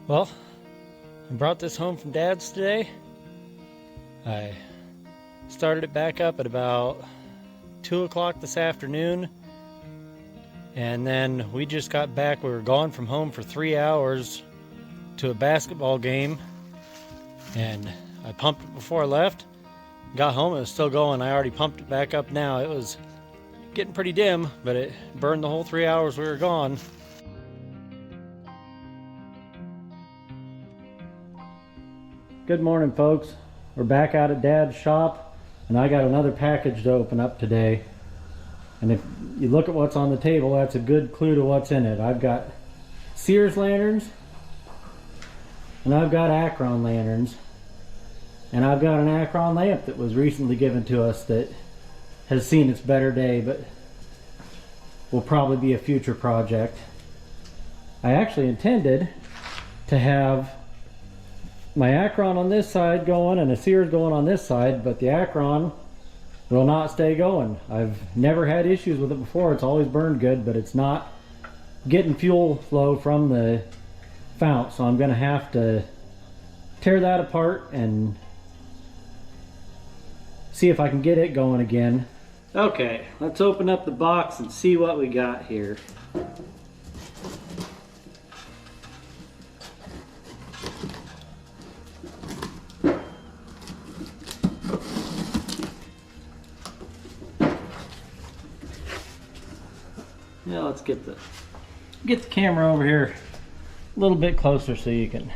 Well, I brought this home from Dad's today. I started it back up at about 2 o'clock this afternoon. And then we just got back. We were gone from home for 3 hours to a basketball game. And I pumped it before I left. Got home, it was still going. I already pumped it back up now. It was getting pretty dim, but it burned the whole 3 hours we were gone. Good morning, folks. We're back out at Dad's shop, and I got another package to open up today. And if you look at what's on the table, that's a good clue to what's in it. I've got Sears lanterns, and I've got Akron lanterns, and I've got an Akron lamp that was recently given to us that has seen its better day, but will probably be a future project. I actually intended to have my Akron on this side going and a Sears going on this side, but the Akron will not stay going. I've never had issues with it before. It's always burned good, but it's not getting fuel flow from the fount, so I'm going to have to tear that apart and see if I can get it going again. Okay, let's open up the box and see what we got here. Yeah, let's get the camera over here a little bit closer so you can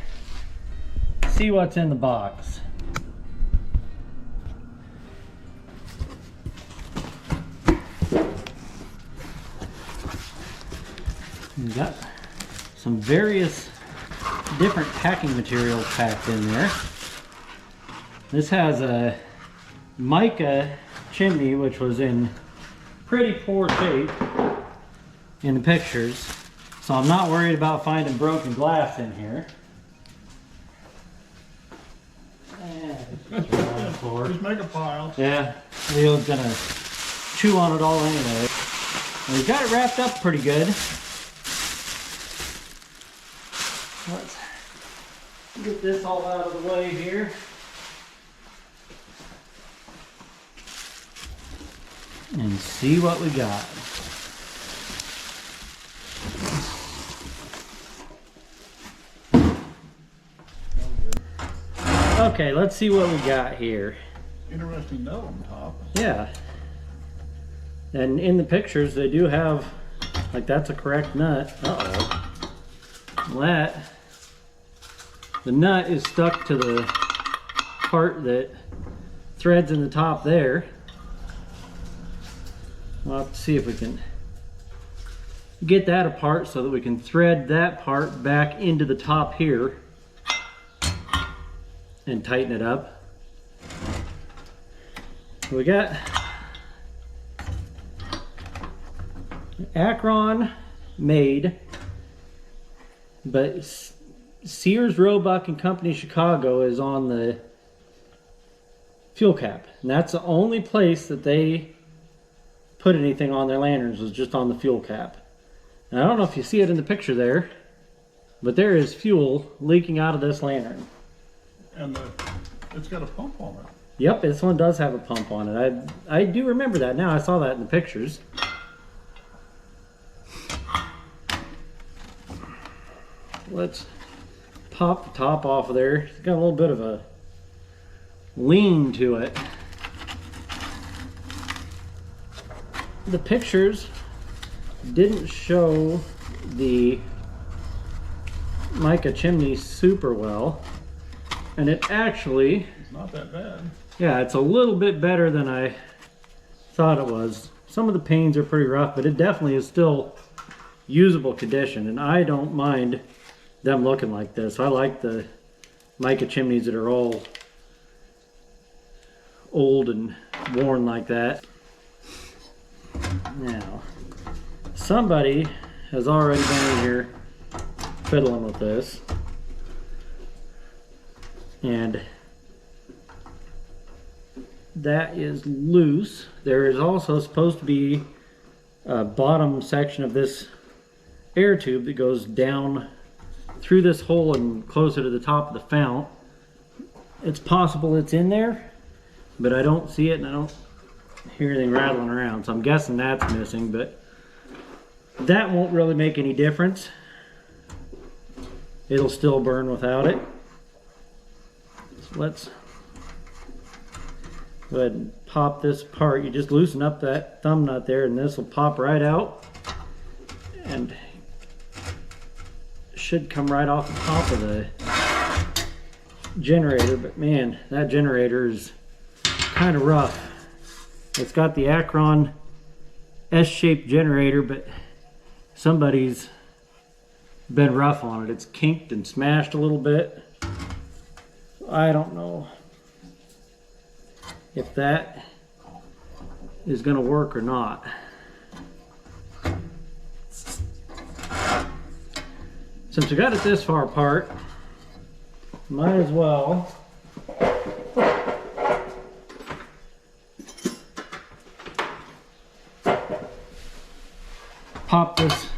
see what's in the box. We've got some various different packing materials packed in there. This has a mica chimney, which was in pretty poor shape in the pictures, so I'm not worried about finding broken glass in here. Just make a pile. Yeah, Leo's gonna chew on it all anyway. And we got it wrapped up pretty good. Let's get this all out of the way here. And see what we got. Okay, let's see what we got here. Interesting note on top. Yeah. And in the pictures, they do have, like, that's a correct nut. Uh-oh. The nut is stuck to the part that threads in the top there. We'll have to see if we can get that apart so that we can thread that part back into the top here and tighten it up. We got Akron made, but Sears Roebuck and Co Chicago is on the fuel cap, and that's the only place that they put anything on their lanterns, was just on the fuel cap. And I don't know if you see it in the picture there, but there is fuel leaking out of this lantern. And it's got a pump on it. Yep, this one does have a pump on it. I do remember that now. I saw that in the pictures. Let's pop the top off of there. It's got a little bit of a lean to it. The pictures didn't show the mica chimney super well. And it actually, It's not that bad. yeah, it's a little bit better than I thought it was. Some of the panes are pretty rough, but it definitely is still usable condition, and I don't mind them looking like this. I like the mica chimneys that are all old and worn like that. Now, somebody has already been in here fiddling with this. And that is loose. There is also supposed to be a bottom section of this air tube that goes down through this hole and closer to the top of the fount. It's possible it's in there, but I don't see it and I don't hear anything rattling around. So I'm guessing that's missing, but that won't really make any difference. It'll still burn without it. So let's go ahead and pop this apart. You just loosen up that thumb nut there and this will pop right out and should come right off the top of the generator. But man, that generator is kind of rough. It's got the Akron S-shaped generator, but somebody's been rough on it. It's kinked and smashed a little bit. I don't know if that is going to work or not. Since we got it this far apart, might as well pop this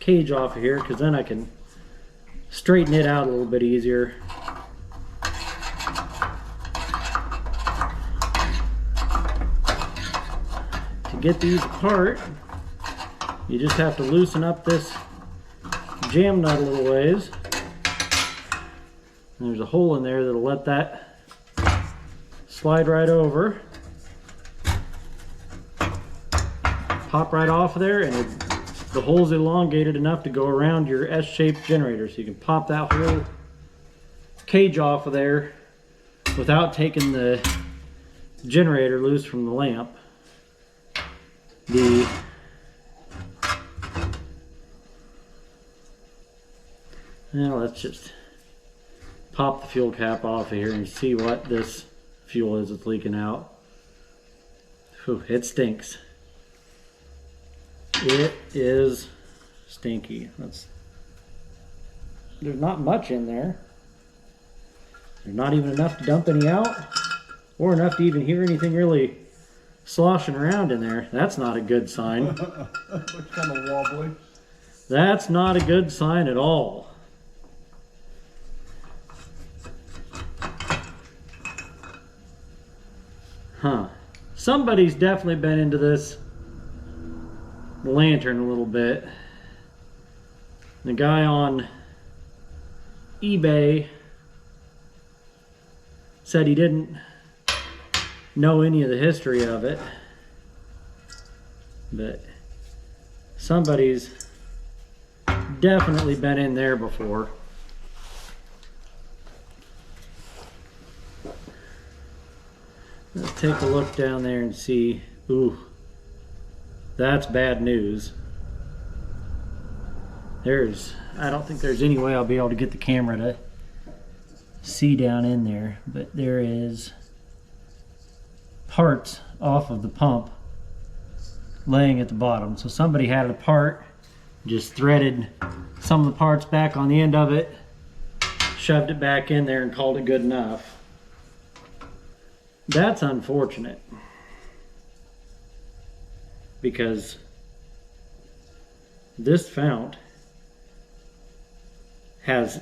cage off of here, because then I can straighten it out a little bit easier. To get these apart, you just have to loosen up this jam nut a little ways. And there's a hole in there that'll let that slide right over. Pop right off of there, and the hole's elongated enough to go around your S-shaped generator. So you can pop that whole cage off of there without taking the generator loose from the lamp. Now let's just pop the fuel cap off of here and see what this fuel is that's leaking out. Whew, it stinks. It is stinky. There's not much in there. There's not even enough to dump any out, or enough to even hear anything really sloshing around in there. That's not a good sign. Looks kind of wobbly. That's not a good sign at all. Huh. Somebody's definitely been into this lantern a little bit. The guy on eBay said he didn't know any of the history of it, but somebody's definitely been in there before. Let's take a look down there and see. Ooh, that's bad news. I don't think there's any way I'll be able to get the camera to see down in there, but there is parts off of the pump laying at the bottom. So somebody had it apart, just threaded some of the parts back on the end of it, shoved it back in there and called it good enough. That's unfortunate, because this fount has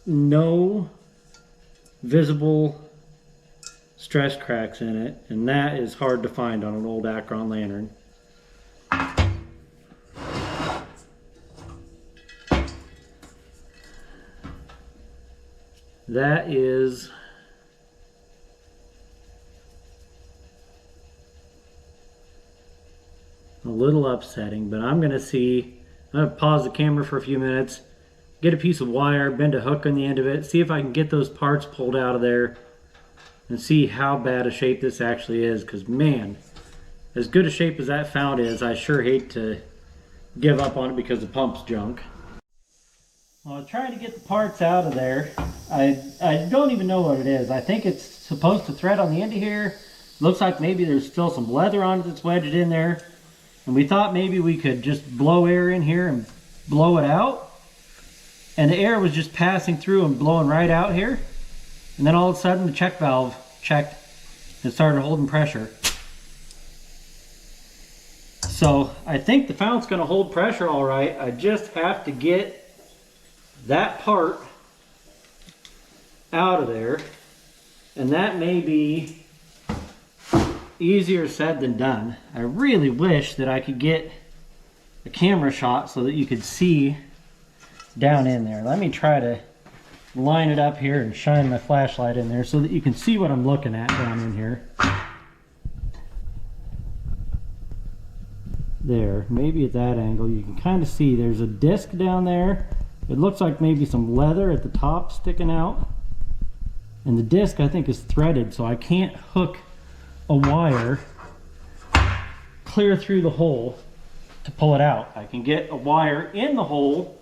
no visible stress cracks in it, and that is hard to find on an old Akron lantern. That is a little upsetting, but I'm gonna pause the camera for a few minutes, get a piece of wire, bend a hook on the end of it, see if I can get those parts pulled out of there and see how bad a shape this actually is, because man, as good a shape as that fount is, I sure hate to give up on it because the pump's junk. Well, I'm trying to get the parts out of there. I don't even know what it is. I think it's supposed to thread on the end of here. Looks like maybe there's still some leather on it that's wedged in there. And we thought maybe we could just blow air in here and blow it out. And the air was just passing through and blowing right out here. And then all of a sudden the check valve checked and started holding pressure. So I think the fount's gonna hold pressure all right. I just have to get that part out of there, and that may be easier said than done. I really wish that I could get a camera shot so that you could see down in there. Let me try to line it up here and shine my flashlight in there so that you can see what I'm looking at down in here. There, maybe at that angle you can kind of see there's a disc down there. It looks like maybe some leather at the top sticking out, and the disc I think is threaded, so I can't hook a wire clear through the hole to pull it out. I can get a wire in the hole,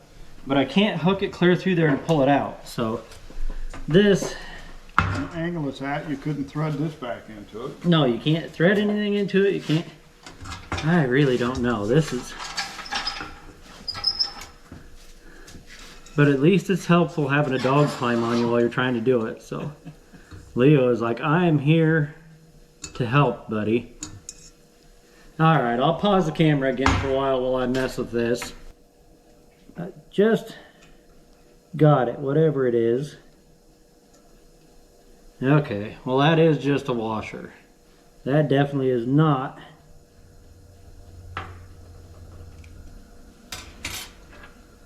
but I can't hook it clear through there to pull it out. So this, An angle it's at, you couldn't thread this back into it. no, you can't thread anything into it. You can't. I really don't know. This is, but at least it's helpful having a dog climb on you while you're trying to do it. So Leo is like, I am here to help, buddy. All right, I'll pause the camera again for a while I mess with this. I just got it, whatever it is. Okay, well that is just a washer. That definitely is not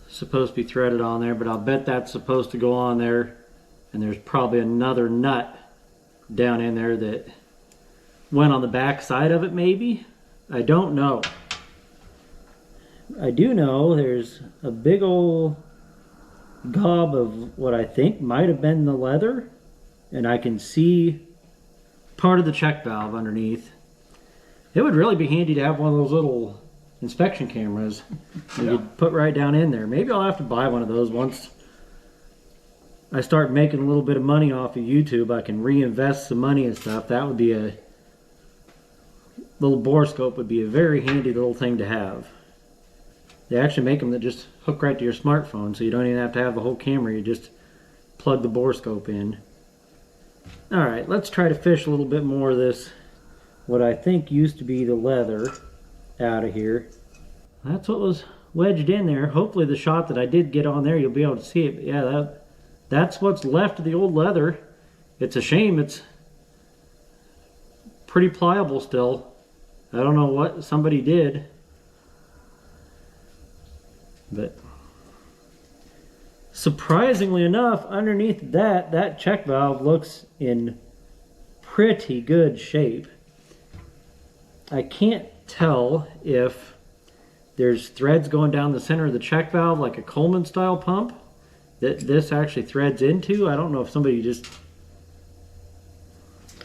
supposed to be threaded on there, but I'll bet that's supposed to go on there, and there's probably another nut down in there that went on the back side of it maybe. I don't know. I do know there's a big old gob of what I think might have been the leather, and I can see part of the check valve underneath. It would really be handy to have one of those little inspection cameras you could put right down in there. Maybe I'll have to buy one of those once I start making a little bit of money off of YouTube. I can reinvest some money and stuff. That would be a little borescope, would be a very handy little thing to have. They actually make them that just hook right to your smartphone, so you don't even have to have the whole camera. You just plug the borescope in. All right, let's try to fish a little bit more of this, what I think used to be the leather, out of here. That's what was wedged in there. Hopefully the shot that I did get on there, you'll be able to see it. But yeah, that's what's left of the old leather. It's a shame. It's pretty pliable still. I don't know what somebody did, but surprisingly enough, underneath that check valve looks in pretty good shape. I can't tell if there's threads going down the center of the check valve like a Coleman style pump that this actually threads into. I don't know if somebody just,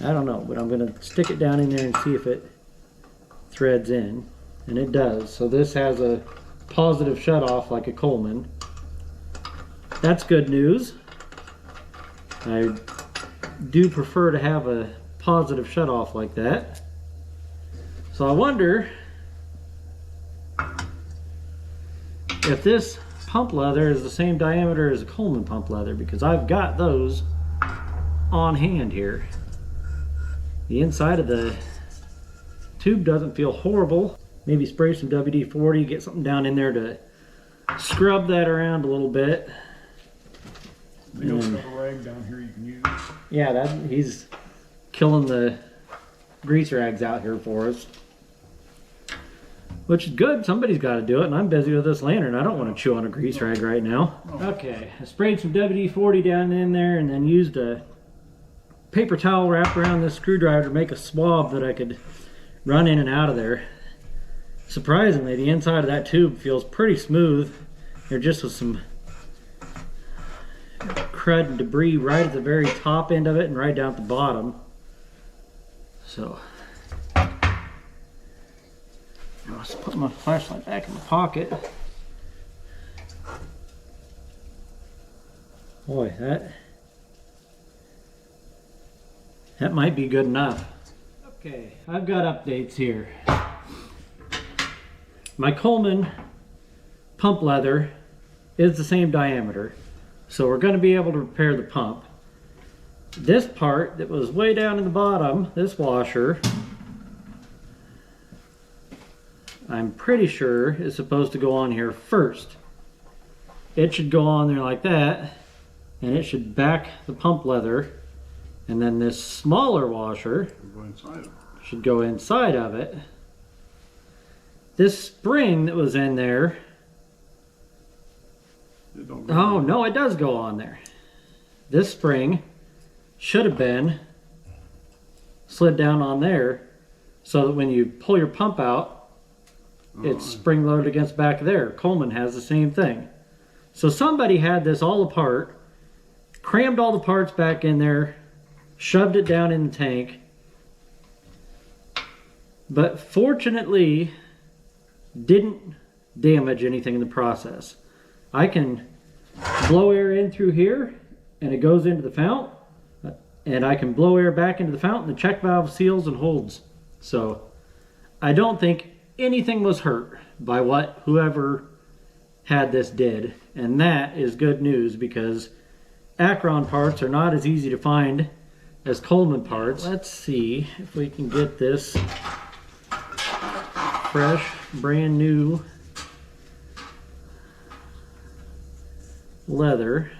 I don't know, but I'm gonna stick it down in there and see if it threads in, and it does. So this has a positive shut off like a Coleman. That's good news. I do prefer to have a positive shut off like that. So I wonder if this pump leather is the same diameter as a Coleman pump leather, because I've got those on hand here. The inside of the tube doesn't feel horrible. Maybe spray some WD-40, get something down in there to scrub that around a little bit. Leo's got a rag down here you can use. Yeah, he's killing the grease rags out here for us. Which is good, somebody's got to do it, and I'm busy with this lantern. I don't want to chew on a grease rag right now. Okay, I sprayed some WD-40 down in there and then used a paper towel wrapped around this screwdriver to make a swab that I could run in and out of there. Surprisingly, the inside of that tube feels pretty smooth. There just was some crud and debris right at the very top end of it and right down at the bottom. So I'll just put my flashlight back in my pocket. Boy, that might be good enough. Okay, I've got updates here. My Coleman pump leather is the same diameter, so we're going to be able to repair the pump. This part that was way down in the bottom, this washer, I'm pretty sure is supposed to go on here first. it should go on there like that, and it should back the pump leather, and then this smaller washer Go inside of it. should go inside of it. This spring that was in there, It don't go oh in. no, it does go on there. This spring should have been slid down on there so that when you pull your pump out, it's spring loaded against back there. Coleman has the same thing. So somebody had this all apart, crammed all the parts back in there, shoved it down in the tank. But fortunately, didn't damage anything in the process. I can blow air in through here and it goes into the fount, and I can blow air back into the fount and the check valve seals and holds. So I don't think anything was hurt by what whoever had this did, and that is good news because Akron parts are not as easy to find as Coleman parts. Let's see if we can get this fresh, brand new leather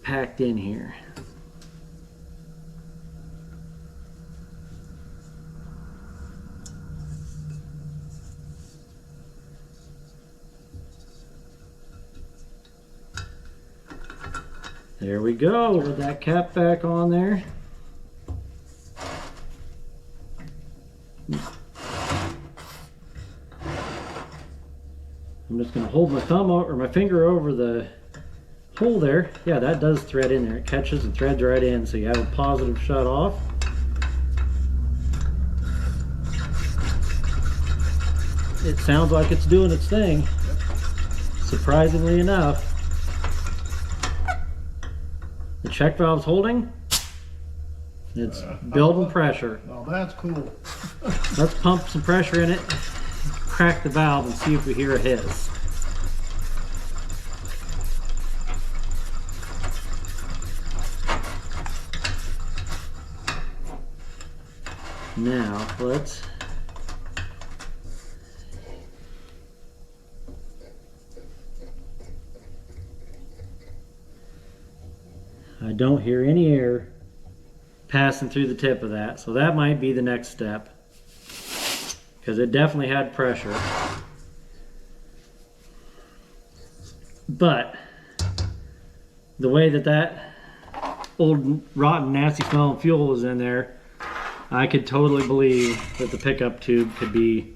packed in here. There we go, with that cap back on there. I'm just gonna hold my thumb or my finger over the hole there. Yeah, that does thread in there. It catches and threads right in, so you have a positive shut off. It sounds like it's doing its thing, surprisingly enough. The check valve's holding. It's building pressure. Now that's cool. Let's pump some pressure in it, crack the valve, and see if we hear a hiss. Now, let's I don't hear any air passing through the tip of that, so that might be the next step, because it definitely had pressure. But the way that old rotten nasty smelling fuel was in there, I could totally believe that the pickup tube could be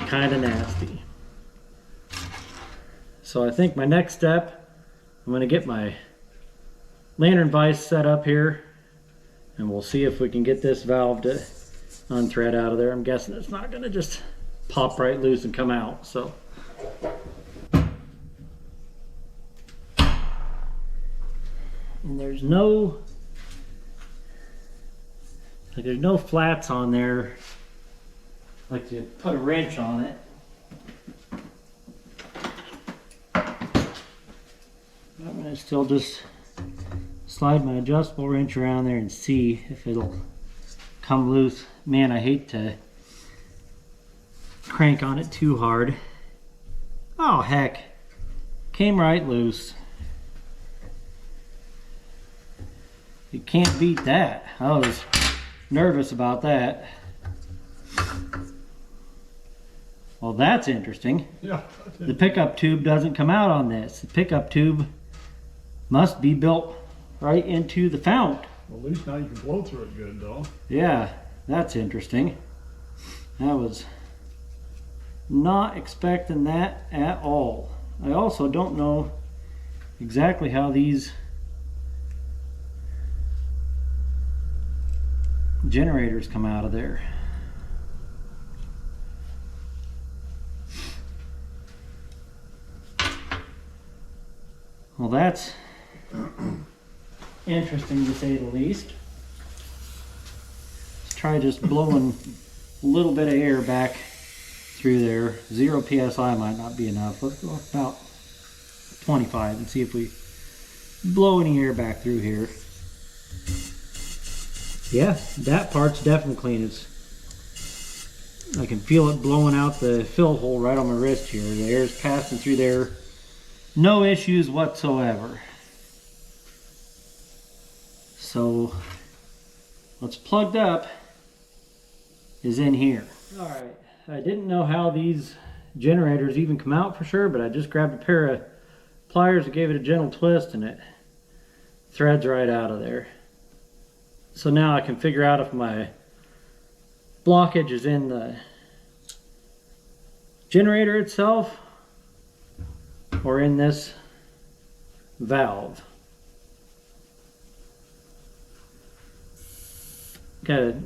kind of nasty. So I think my next step, I'm going to get my lantern vise set up here, and we'll see if we can get this valve to unthread out of there. I'm guessing it's not going to just pop right loose and come out. So and there's no flats on there like to put a wrench on it. I'm going to still just slide my adjustable wrench around there and see if it'll come loose. Man, I hate to crank on it too hard. Oh heck, came right loose. You can't beat that. I was nervous about that. Well, that's interesting. Yeah. The pickup tube doesn't come out on this. The pickup tube must be built right into the fount. Well, at least now you can blow through it good, though. Yeah, that's interesting. I was not expecting that at all. I also don't know exactly how these generators come out of there. Well, that's interesting to say the least. Let's try just blowing a little bit of air back through there. 0 psi might not be enough. Let's go about 25 and see if we blow any air back through here. Yeah, that part's definitely clean. It's I can feel it blowing out the fill hole right on my wrist here. The air's passing through there. No issues whatsoever. So what's plugged up is in here. All right, I didn't know how these generators even come out for sure, but I just grabbed a pair of pliers and gave it a gentle twist and it threads right out of there. So now I can figure out if my blockage is in the generator itself or in this valve. Got a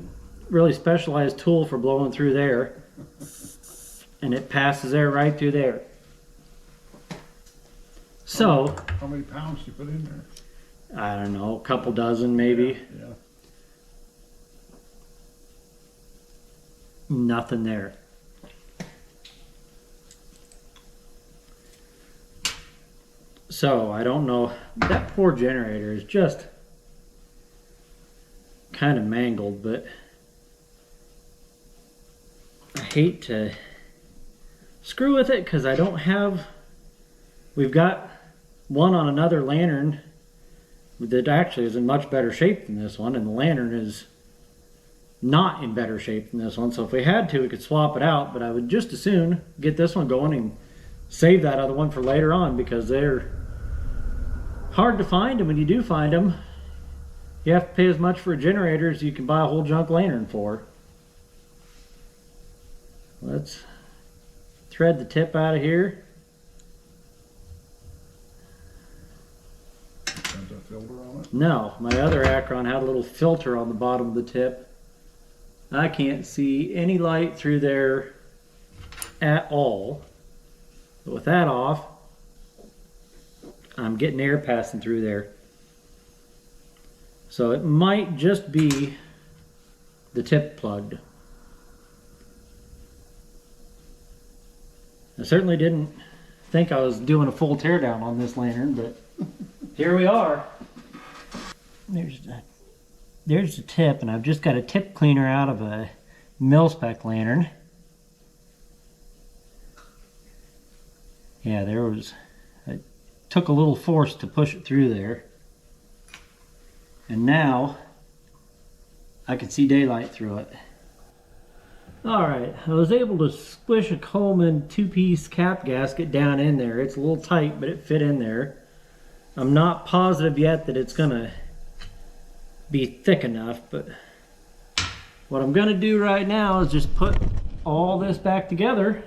really specialized tool for blowing through there, and it passes air right through there. So How many pounds you put in there? I don't know, a couple dozen maybe. Yeah. Nothing there. So I don't know, that poor generator is just kind of mangled, but I hate to screw with it because I don't have, we've got one on another lantern that actually is in much better shape than this one, and the lantern is not in better shape than this one. So if we had to, we could swap it out, but I would just as soon get this one going and save that other one for later on, because they're hard to find, and when you do find them, you have to pay as much for a generator as you can buy a whole junk lantern for. Let's thread the tip out of here. Got that filter on it? No, my other Akron had a little filter on the bottom of the tip. I can't see any light through there at all. But with that off, I'm getting air passing through there. So it might just be the tip plugged. I certainly didn't think I was doing a full teardown on this lantern, but here we are. There's the tip, and I've just got a tip cleaner out of a mil-spec lantern. Yeah, it took a little force to push it through there. And now I can see daylight through it. Alright, I was able to squish a Coleman 2-piece cap gasket down in there. It's a little tight, but it fit in there. I'm not positive yet that it's gonna be thick enough, but what I'm gonna do right now is just put all this back together,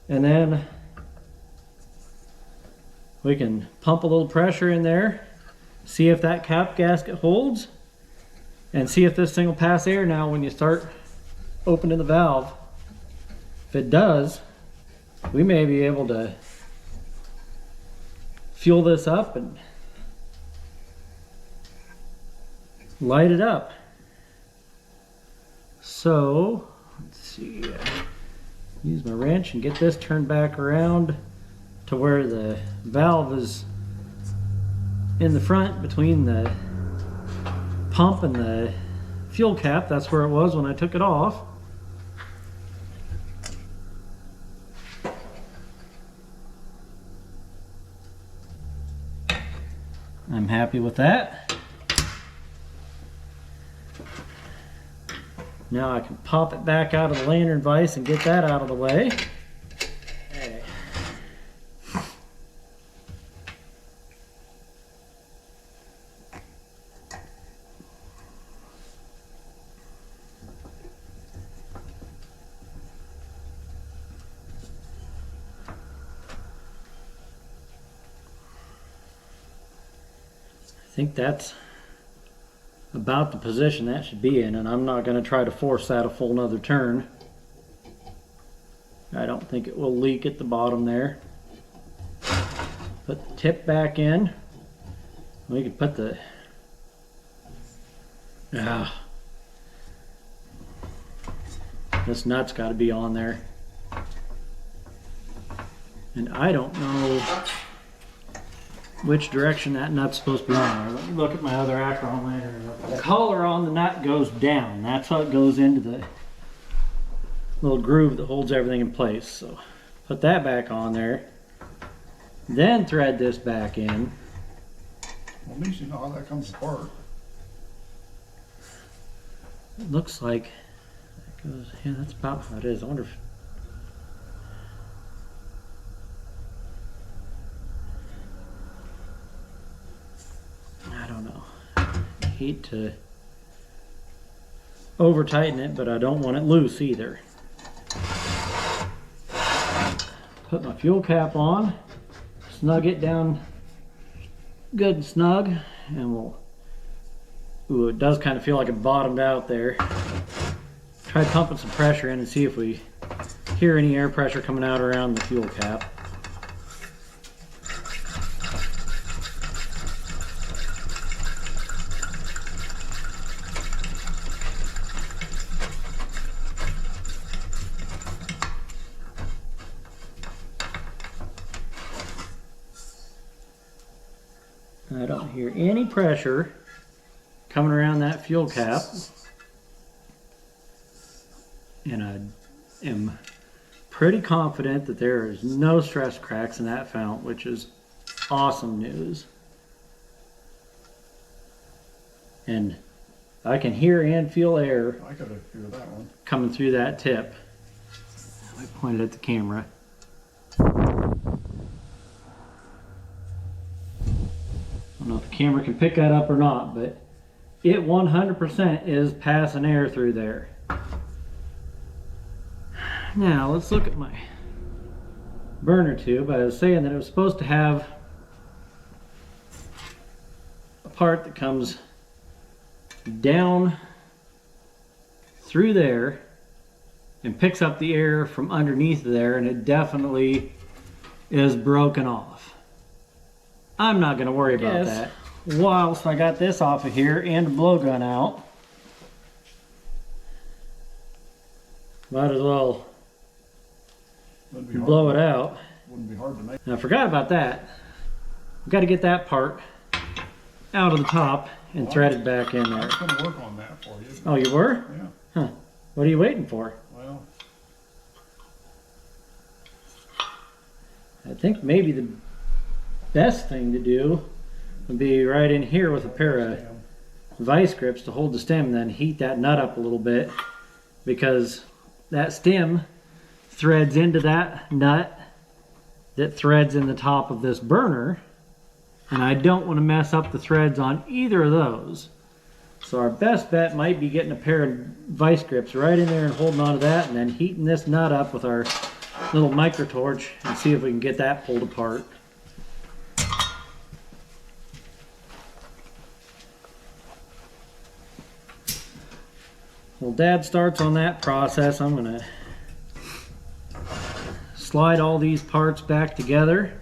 and then we can pump a little pressure in there, see if that cap gasket holds, and see if this thing will pass air now when you start opening the valve. If it does, we may be able to fuel this up and light it up. So, let's see, use my wrench and get this turned back around to where the valve is in the front between the pump and the fuel cap. That's where it was when I took it off. I'm happy with that. Now I can pop it back out of the lantern vise and get that out of the way. Okay. I think that's about the position that should be in, and I'm not going to try to force that a full another turn. I don't think it will leak at the bottom there. Put the tip back in. We can put the this nut's got to be on there, and I don't know which direction that nut's supposed to be on there. Let me look at my other Akron lantern. The collar on the nut goes down. That's what goes into the little groove that holds everything in place. So put that back on there. Then thread this back in. Well, at least you know how that comes apart. It looks like that goes, yeah, that's about how it is. I wonder if I don't know. I hate to over tighten it, but I don't want it loose either. Put my fuel cap on, snug it down good and snug, and we'll, ooh, it does kind of feel like it bottomed out there. Try pumping some pressure in and see if we hear any air pressure coming out around the fuel cap. I don't hear any pressure coming around that fuel cap, and I am pretty confident that there is no stress cracks in that fount, which is awesome news. And I can hear and feel air I could hear that one coming through that tip. I pointed at the camera. I don't know if the camera can pick that up or not, but it 100% is passing air through there. Now let's look at my burner tube. I was saying that it was supposed to have a part that comes down through there and picks up the air from underneath there, and it definitely is broken off. I'm not going to worry about that. Whilst I got this off of here and the blowgun out, might as well blow it out. Wouldn't be hard to make. And I forgot about that. We've got to get that part out of the top and thread it back in I there. was going to work on that for you. Oh, you were? Yeah. Huh. What are you waiting for? Well, I think maybe the best thing to do would be right in here with a pair of vice grips to hold the stem, and then heat that nut up a little bit, because that stem threads into that nut that threads in the top of this burner, and I don't want to mess up the threads on either of those. So our best bet might be getting a pair of vice grips right in there and holding on to that, and then heating this nut up with our little micro torch and see if we can get that pulled apart. Well, Dad starts on that process. I'm going to slide all these parts back together.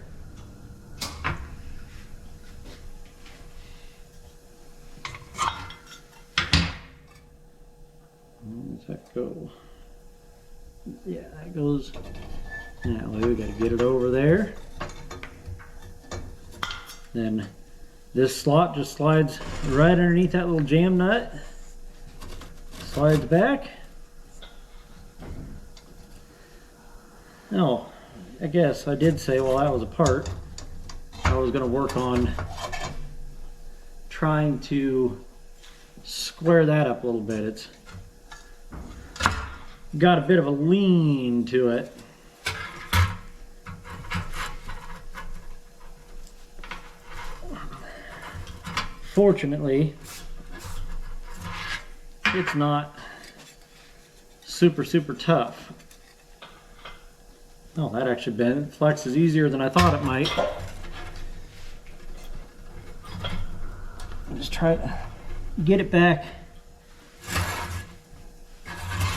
Where does that go? Yeah, that goes that way. We got to get it over there. Then this slot just slides right underneath that little jam nut. Slides back. Oh, I guess I did say while that was apart, I was going to work on trying to square that up a little bit. It's got a bit of a lean to it. Fortunately, it's not super tough. Oh, that actually flexes easier than I thought it might. Just try to get it back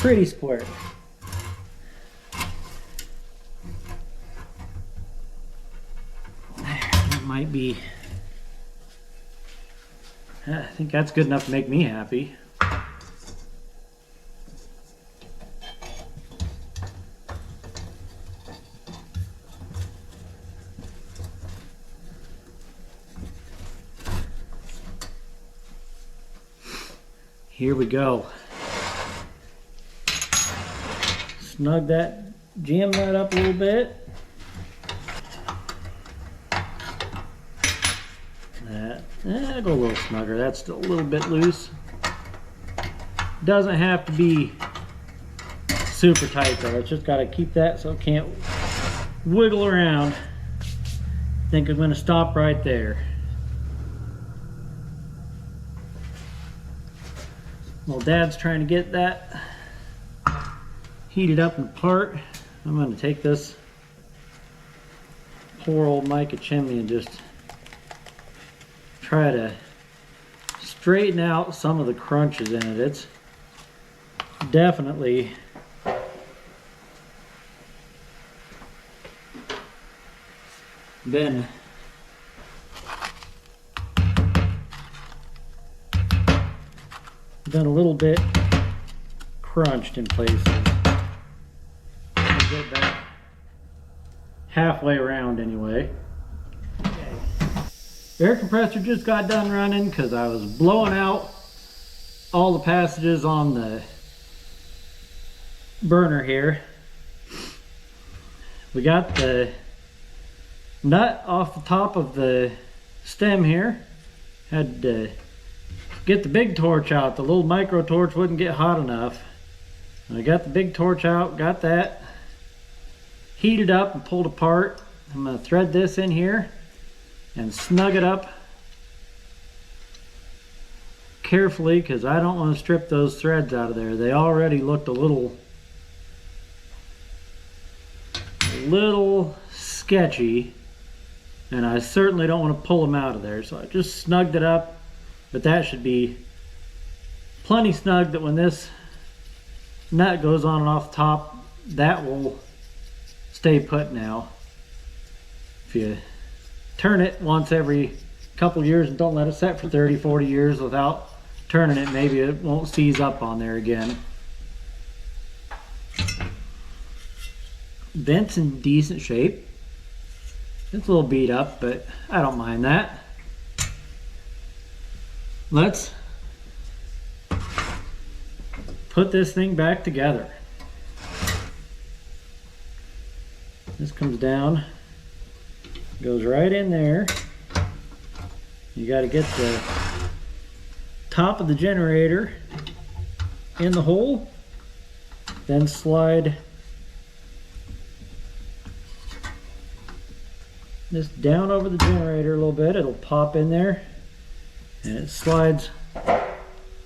pretty square. That might be, I think that's good enough to make me happy. here we go. Snug that jam nut up a little bit. Go a little snugger. That's still a little bit loose. Doesn't have to be super tight though. It's just got to keep that so it can't wiggle around. I think I'm going to stop right there. While Dad's trying to get that heated up and apart, I'm going to take this poor old mica chimney and just try to straighten out some of the crunches in it. It's definitely been a little bit crunched in places. I'll get that halfway around anyway. Air compressor just got done running because I was blowing out all the passages on the burner here. We got the nut off the top of the stem here. Had to get the big torch out. The little micro torch wouldn't get hot enough. And I got the big torch out, got that heated up and pulled apart. I'm going to thread this in here and snug it up carefully because I don't want to strip those threads out of there. They already looked a little sketchy, and I certainly don't want to pull them out of there. So I just snugged it up, but that should be plenty snug that when this nut goes on and off the top, that will stay put now. If you turn it once every couple years and don't let it set for 30-40 years without turning it, maybe it won't seize up on there again. Vent's in decent shape. It's a little beat up, but I don't mind that. Let's put this thing back together. This comes down, goes right in there. You got to get the top of the generator in the hole, then slide this down over the generator a little bit. It'll pop in there and it slides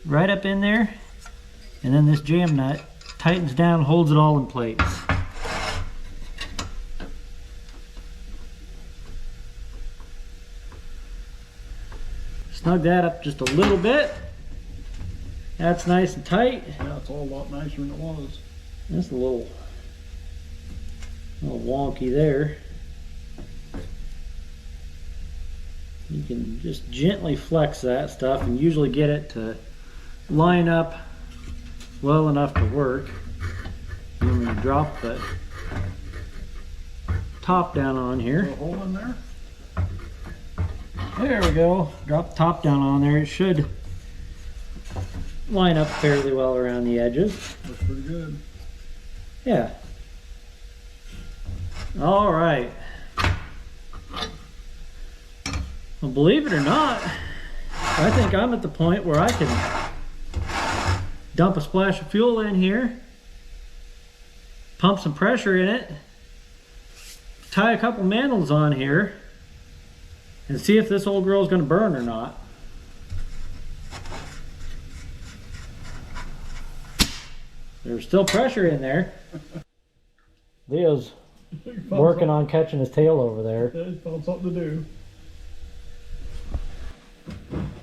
right up in there, and then this jam nut tightens down, holds it all in place. Snug that up just a little bit. That's nice and tight. Yeah, it's all a lot nicer than it was. That's a little wonky there. You can just gently flex that stuff and usually get it to line up well enough to work. And then we drop the top down on here. Is there a hole in there? There we go. Drop the top down on there. It should line up fairly well around the edges. Looks pretty good. Yeah. All right. Well, believe it or not, I think I'm at the point where I can dump a splash of fuel in here, pump some pressure in it, tie a couple mantles on here, and see if this old girl is going to burn or not. There's still pressure in there. Leo's working on catching his tail over there. Yeah, he's found something to do.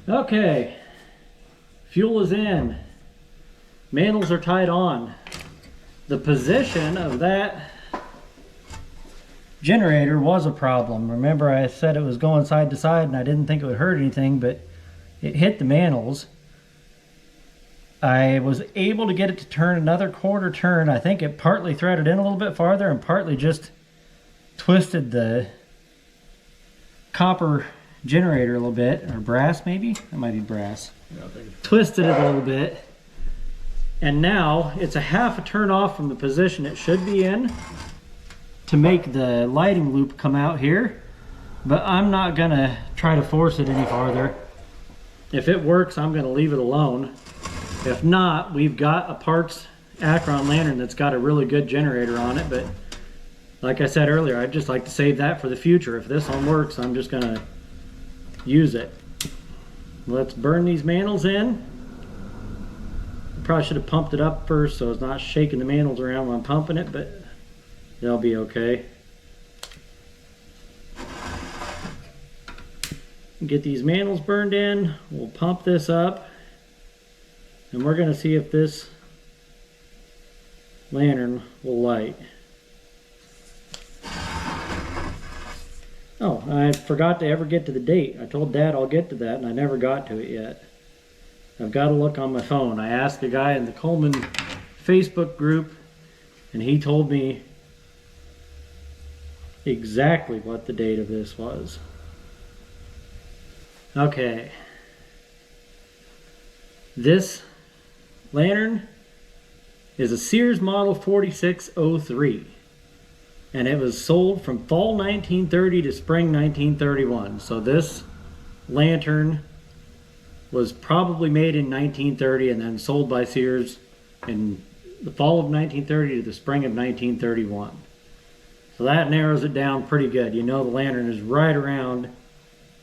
Okay, fuel is in. Mantles are tied on. The position of that generator was a problem. Remember, I said it was going side to side and I didn't think it would hurt anything, but it hit the mantles. I was able to get it to turn another quarter turn. I think it partly threaded in a little bit farther and partly just twisted the copper generator a little bit, or brass maybe? That might be brass. Yeah, I think Twisted it a little bit. And now it's a half a turn off from the position it should be in to make the lighting loop come out here. But I'm not gonna try to force it any farther. If it works, I'm gonna leave it alone. If not, we've got a parts Akron lantern that's got a really good generator on it, but like I said earlier, I'd just like to save that for the future. If this one works, I'm just gonna use it. Let's burn these mantles in. Probably should have pumped it up first so it's not shaking the mantles around when I'm pumping it, but they'll be okay. Get these mantles burned in. We'll pump this up, and we're gonna see if this lantern will light. Oh, I forgot to ever get to the date. I told Dad I'll get to that, and I never got to it yet. I've got to look on my phone. I asked the guy in the Coleman Facebook group, and he told me exactly what the date of this was. Okay. This lantern is a Sears model 4603. And it was sold from fall 1930 to spring 1931. So this lantern was probably made in 1930 and then sold by Sears in the fall of 1930 to the spring of 1931. So that narrows it down pretty good. You know the lantern is right around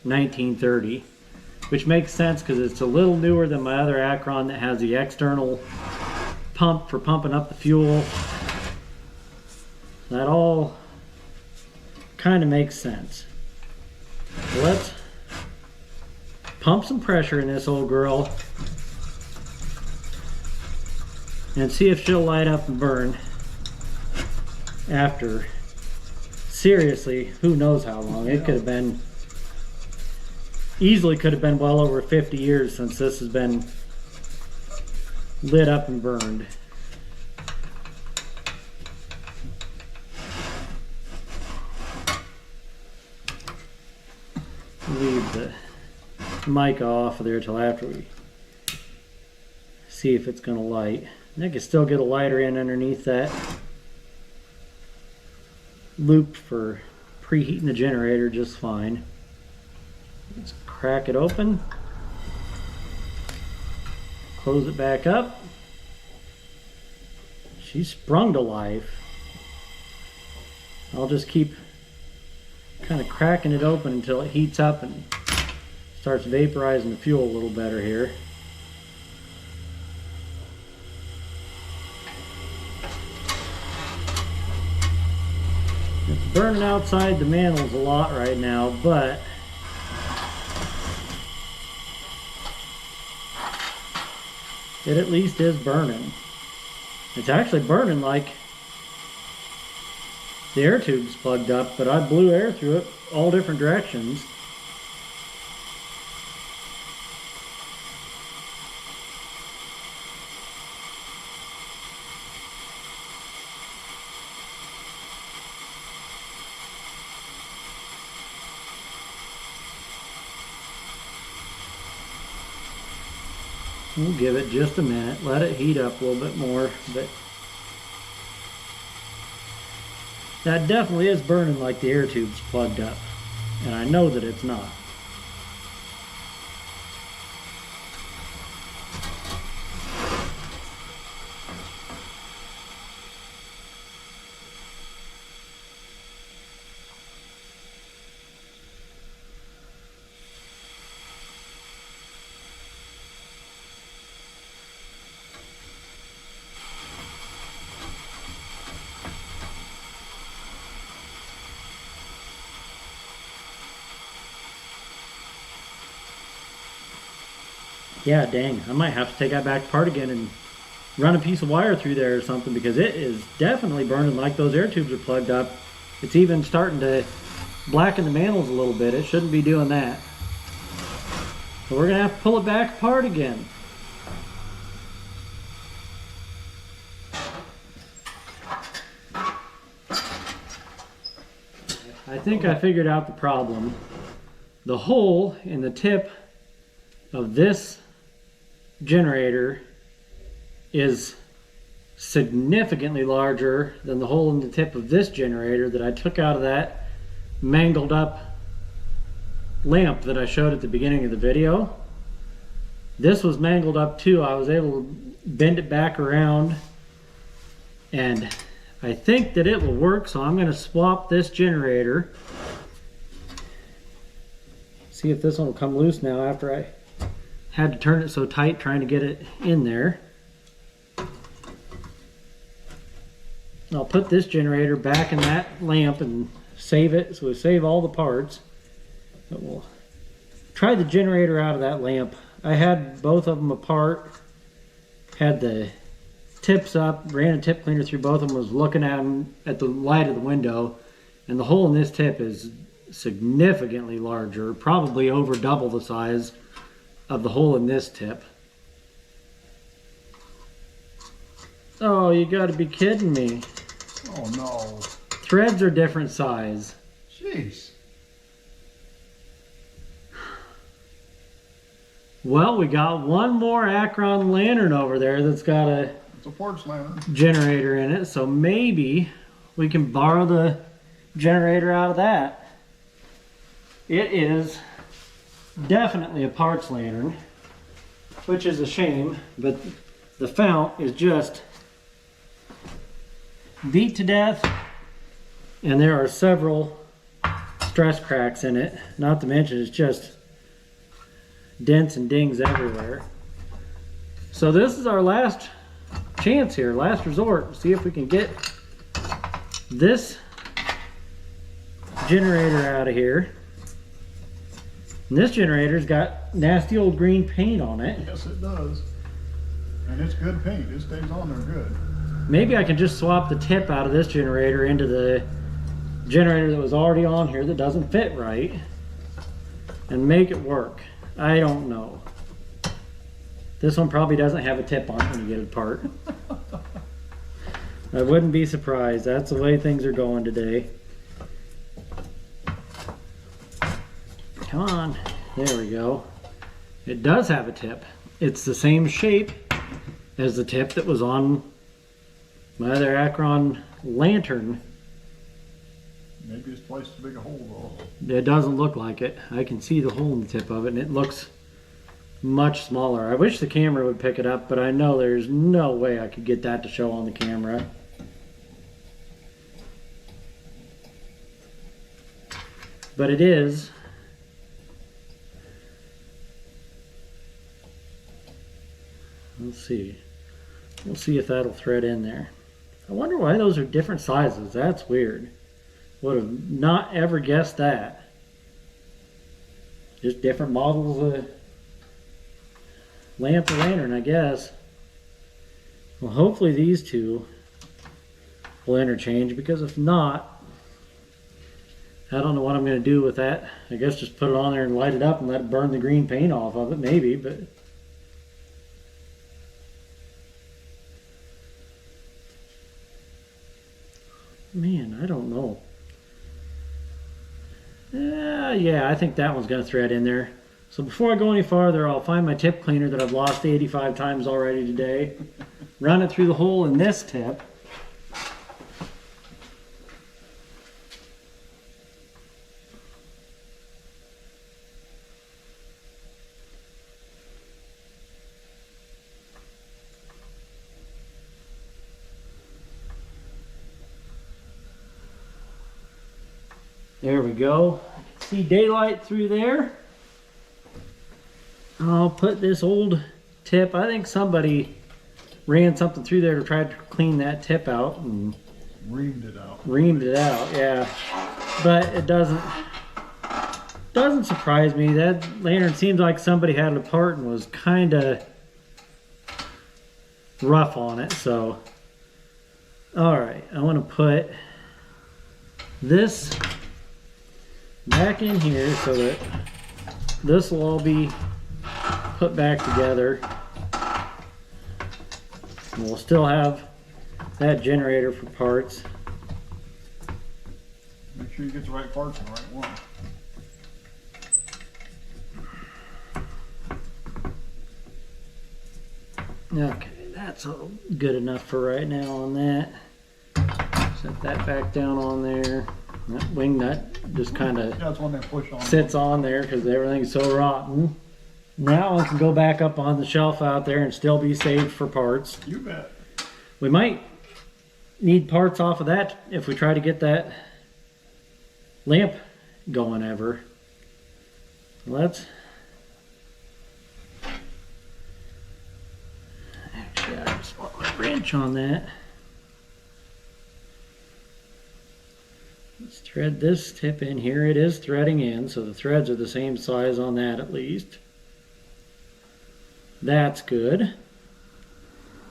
1930, which makes sense because it's a little newer than my other Akron that has the external pump for pumping up the fuel. That all kind of makes sense. Let's pump some pressure in this old girl and see if she'll light up and burn after. Seriously, who knows how long. It could have been, easily could have been well over 50 years since this has been lit up and burned. Leave the mic off of there till after we see if it's going to light. And I can still get a lighter in underneath that loop for preheating the generator just fine. Let's crack it open, close it back up. She's sprung to life. I'll just keep kind of cracking it open until it heats up and starts vaporizing the fuel a little better here. It's burning outside the mantles a lot right now, but it at least is burning. It's actually burning like the air tube's plugged up, but I blew air through it all different directions. We'll give it just a minute, let it heat up a little bit more, but that definitely is burning like the air tube's plugged up, and I know that it's not. Yeah, dang, I might have to take that back apart again and run a piece of wire through there or something, because it is definitely burning like those air tubes are plugged up. It's even starting to blacken the mantles a little bit. It shouldn't be doing that. So we're gonna have to pull it back apart again. I think I figured out the problem. the hole in the tip of this generator is significantly larger than the hole in the tip of this generator that I took out of that mangled up lamp that I showed at the beginning of the video. This was mangled up too. I was able to bend it back around, and I think that it will work, so I'm going to swap this generator. See if this one will come loose now after I had to turn it so tight trying to get it in there. I'll put this generator back in that lamp and save it, so we save all the parts. But we'll try the generator out of that lamp. I had both of them apart, had the tips up, ran a tip cleaner through both of them, was looking at them at the light of the window, and the hole in this tip is significantly larger, probably over double the size of the hole in this tip. Oh, you gotta be kidding me. Oh no. Threads are different size. Jeez. Well, we got one more Akron lantern over there that's got a It's a porch lantern. generator in it, so maybe we can borrow the generator out of that. It is definitely a parts lantern, which is a shame, but the fount is just beat to death, and there are several stress cracks in it, not to mention it's just dents and dings everywhere. So this is our last chance here, last resort. See if we can get this generator out of here. And this generator's got nasty old green paint on it. Yes, it does. And it's good paint. It stays on there good. Maybe I can just swap the tip out of this generator into the generator that was already on here that doesn't fit right and make it work. I don't know. This one probably doesn't have a tip on it when you get it apart. I wouldn't be surprised. That's the way things are going today. Come on. There we go. It does have a tip. It's the same shape as the tip that was on my other Akron lantern. Maybe it's twice as big a hole though. It doesn't look like it. I can see the hole in the tip of it, and it looks much smaller. I wish the camera would pick it up, but I know there's no way I could get that to show on the camera. But it is. Let's see. We'll see if that'll thread in there. I wonder why those are different sizes. That's weird. Would have not ever guessed that. Just different models of lamp or lantern, I guess. Well, hopefully these two will interchange, because if not, I don't know what I'm going to do with that. I guess just put it on there and light it up and let it burn the green paint off of it, maybe, but man, I don't know. Yeah, I think that one's going to thread in there. So before I go any farther, I'll find my tip cleaner that I've lost 85 times already today. Run it through the hole in this tip. There we go. I can see daylight through there. I'll put this old tip. I think somebody ran something through there to try to clean that tip out and Reamed it out. reamed it out, yeah. But it doesn't surprise me. That lantern seems like somebody had it apart and was kind of rough on it. So, all right, I want to put this back in here so that this will all be put back together. And we'll still have that generator for parts. Make sure you get the right parts and the right one. Okay, that's all good enough for right now on that. Set that back down on there. That wing nut just kind of That's one they push on. sits on there because everything's so rotten. Now I can go back up on the shelf out there and still be saved for parts. You bet. We might need parts off of that if we try to get that lamp going ever. Let's actually, I just want my wrench on that. Let's thread this tip in here. It is threading in, so the threads are the same size on that at least. That's good.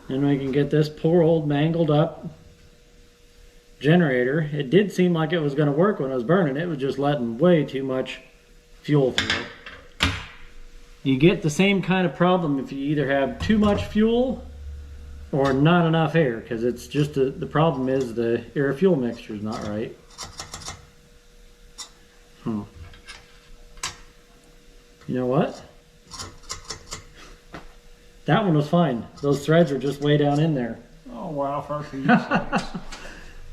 And we can get this poor old mangled up generator. It did seem like it was going to work when I was burning. It was just letting way too much fuel through it. You get the same kind of problem if you either have too much fuel or not enough air, because it's just the problem is the air fuel mixture is not right. You know what? That one was fine. Those threads are just way down in there. Oh wow, for Pete's sakes.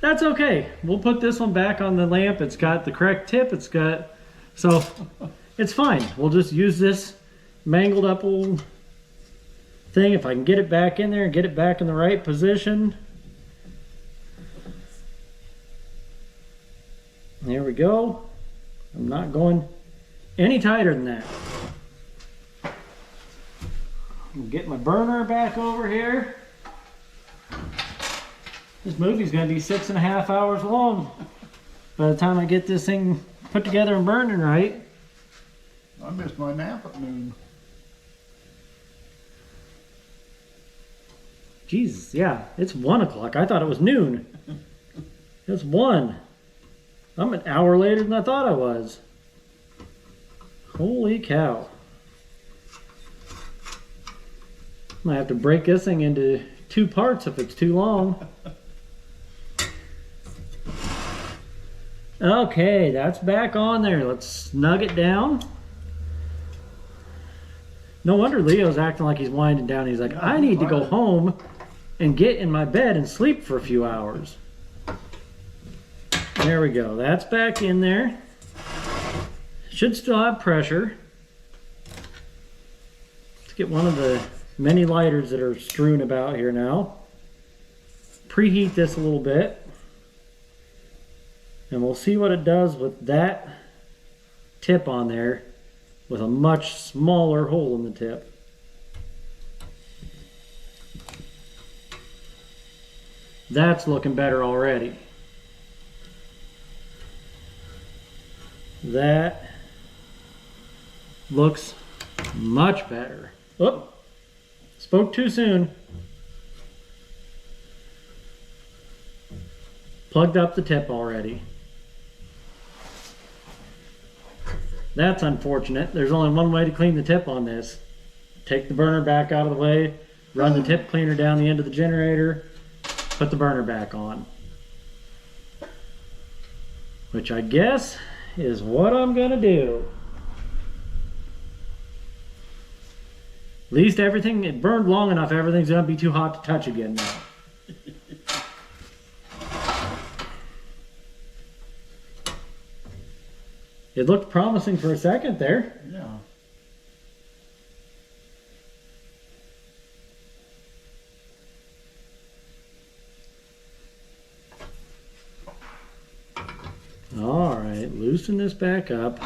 That's okay. We'll put this one back on the lamp. It's got the correct tip. It's got, so it's fine. We'll just use this mangled up old thing. If I can get it back in there and get it back in the right position. There we go. I'm not going any tighter than that. I'll get my burner back over here. This movie's gonna be 6.5 hours long by the time I get this thing put together and burning right. I missed my nap at noon. Jesus, yeah, it's 1 o'clock. I thought it was noon. It's 1. I'm an hour later than I thought I was. Holy cow. Might have to break this thing into 2 parts if it's too long. Okay, that's back on there. Let's snug it down. No wonder Leo's acting like he's winding down. He's like, I need to go home and get in my bed and sleep for a few hours. There we go. That's back in there. Should still have pressure. Let's get one of the many lighters that are strewn about here now. Preheat this a little bit. And we'll see what it does with that tip on there with a much smaller hole in the tip. That's looking better already. That looks much better. Oh, spoke too soon. Plugged up the tip already. That's unfortunate. There's only one way to clean the tip on this. Take the burner back out of the way, run the tip cleaner down the end of the generator, put the burner back on. Which I guess is what I'm gonna do. At least everything, it burned long enough, everything's gonna be too hot to touch again now. It looked promising for a second there. Yeah. All right, loosen this back up.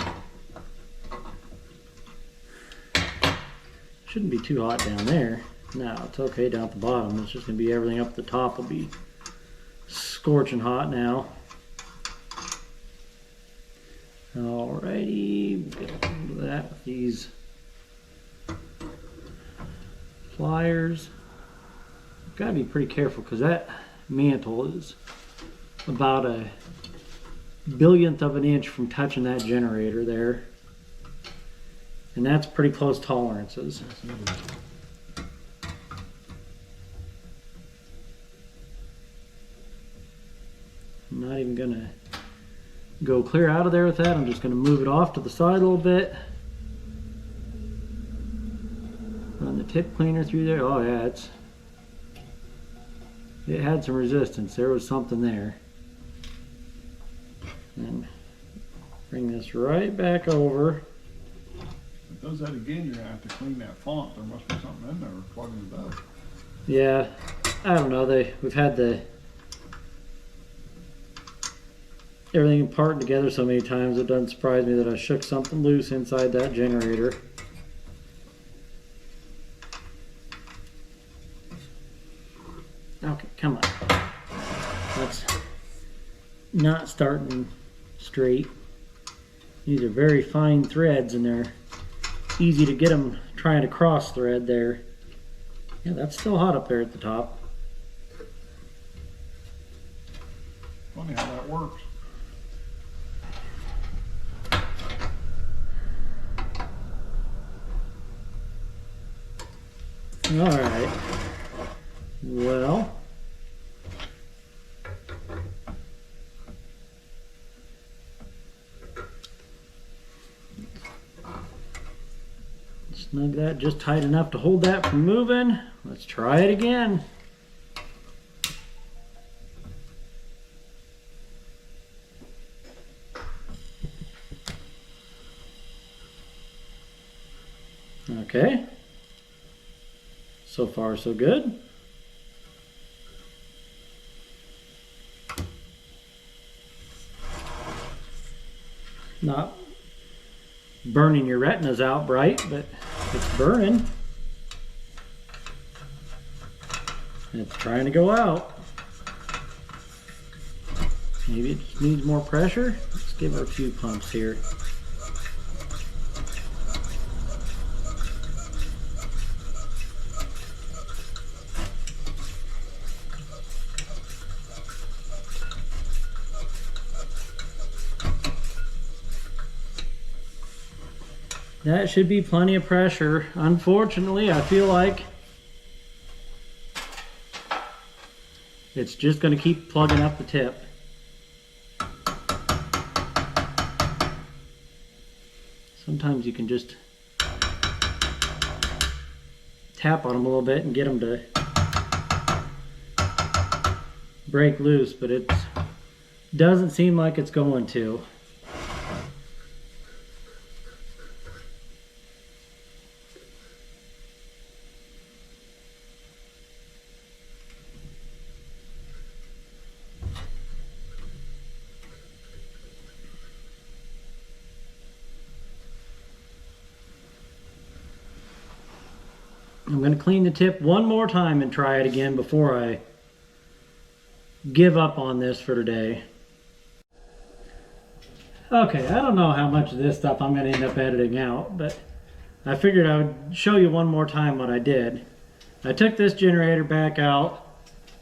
Shouldn't be too hot down there. No, it's okay down at the bottom. It's just gonna be everything up the top will be scorching hot now. Alrighty, get into that with these pliers. Gotta be pretty careful because that mantle is about a billionth of an inch from touching that generator there. And that's pretty close tolerances. I'm not even gonna go clear out of there with that. I'm just going to move it off to the side a little bit. Run the tip cleaner through there. Oh yeah, it had some resistance. There was something there. And bring this right back over. If it does that again, you're gonna have to clean that font. There must be something in there plugging it up. Yeah, I don't know. We've had everything apart together so many times. It doesn't surprise me that I shook something loose inside that generator. Okay, come on. That's not starting straight. These are very fine threads and they're easy to get them trying to cross thread there. Yeah, that's still hot up there at the top. Funny how that works. All right. Well, snug that just tight enough to hold that from moving. Let's try it again. Okay. So far, so good. Not burning your retinas out bright, but it's burning. It's trying to go out. Maybe it just needs more pressure. Let's give it a few pumps here. That should be plenty of pressure. Unfortunately, I feel like it's just going to keep plugging up the tip. Sometimes you can just tap on them a little bit and get them to break loose, but it doesn't seem like it's going to. I'm going to clean the tip one more time and try it again before I give up on this for today. Okay, I don't know how much of this stuff I'm going to end up editing out, but I figured I would show you one more time what I did. I took this generator back out,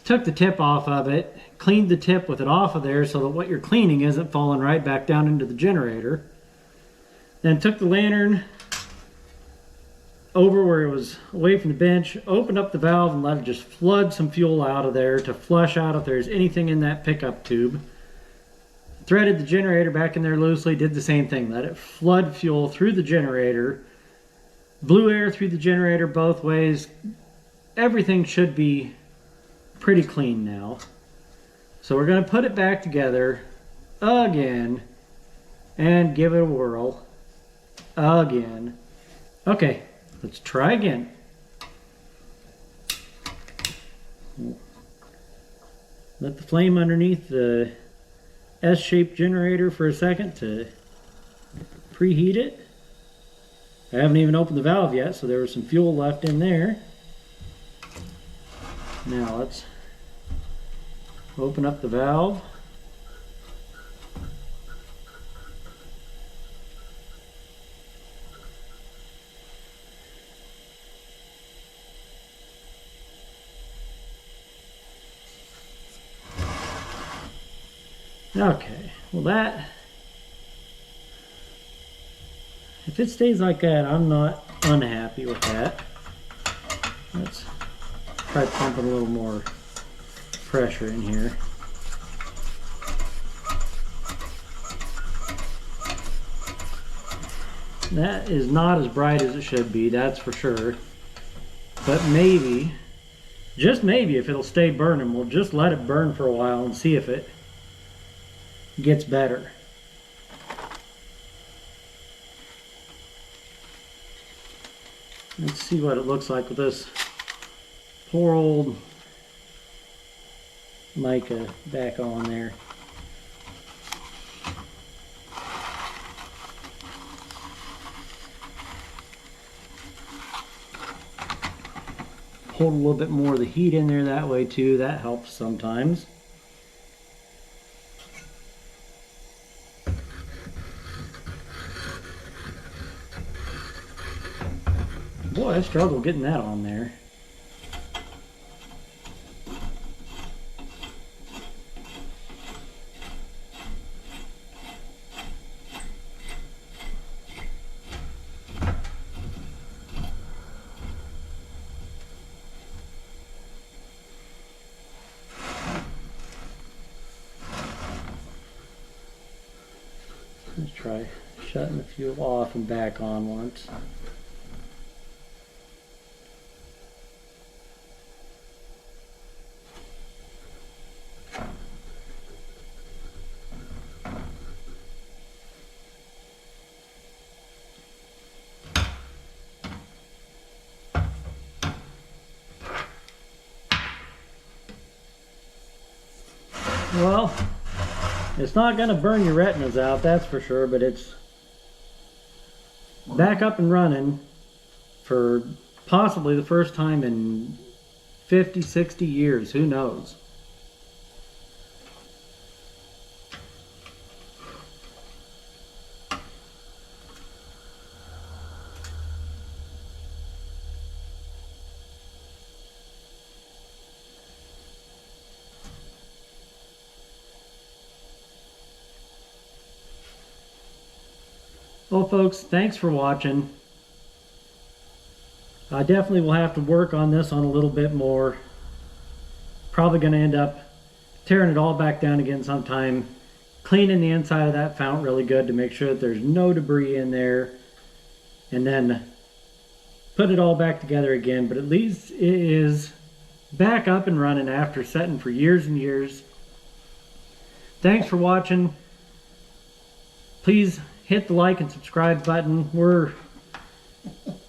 took the tip off of it, cleaned the tip with it off of there so that what you're cleaning isn't falling right back down into the generator. Then took the lantern over where it was away from the bench, opened up the valve and let it just flood some fuel out of there to flush out if there's anything in that pickup tube. Threaded the generator back in there loosely, did the same thing, let it flood fuel through the generator, blew air through the generator both ways. Everything should be pretty clean now. So we're going to put it back together again and give it a whirl again. Okay. Let's try again. Let the flame underneath the S-shaped generator for a second to preheat it. I haven't even opened the valve yet, so there was some fuel left in there. Now let's open up the valve. Okay, well if it stays like that, I'm not unhappy with that. Let's try pumping a little more pressure in here. That is not as bright as it should be, that's for sure. But maybe, just maybe, if it'll stay burning, we'll just let it burn for a while and see if it gets better. Let's see what it looks like with this poor old mica back on there. Hold a little bit more of the heat in there that way too. That helps sometimes. Boy, I struggle getting that on there. Let's try shutting the fuel off and back on once. Well, it's not going to burn your retinas out, that's for sure, but it's back up and running for possibly the first time in 50, 60 years, who knows. Well, folks, thanks for watching. I definitely will have to work on this on a little bit more. Probably going to end up tearing it all back down again sometime. Cleaning the inside of that fount really good to make sure that there's no debris in there. And then put it all back together again. But at least it is back up and running after setting for years and years. Thanks for watching. Please hit the like and subscribe button. We're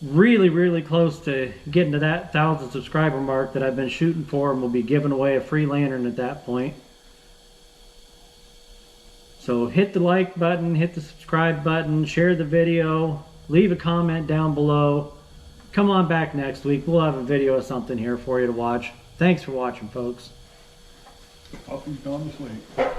really close to getting to that 1,000 subscriber mark that I've been shooting for, and we'll be giving away a free lantern at that point. So hit the like button, hit the subscribe button, share the video, leave a comment down below. Come on back next week. We'll have a video of something here for you to watch. Thanks for watching, folks. Puppy's gone to sleep.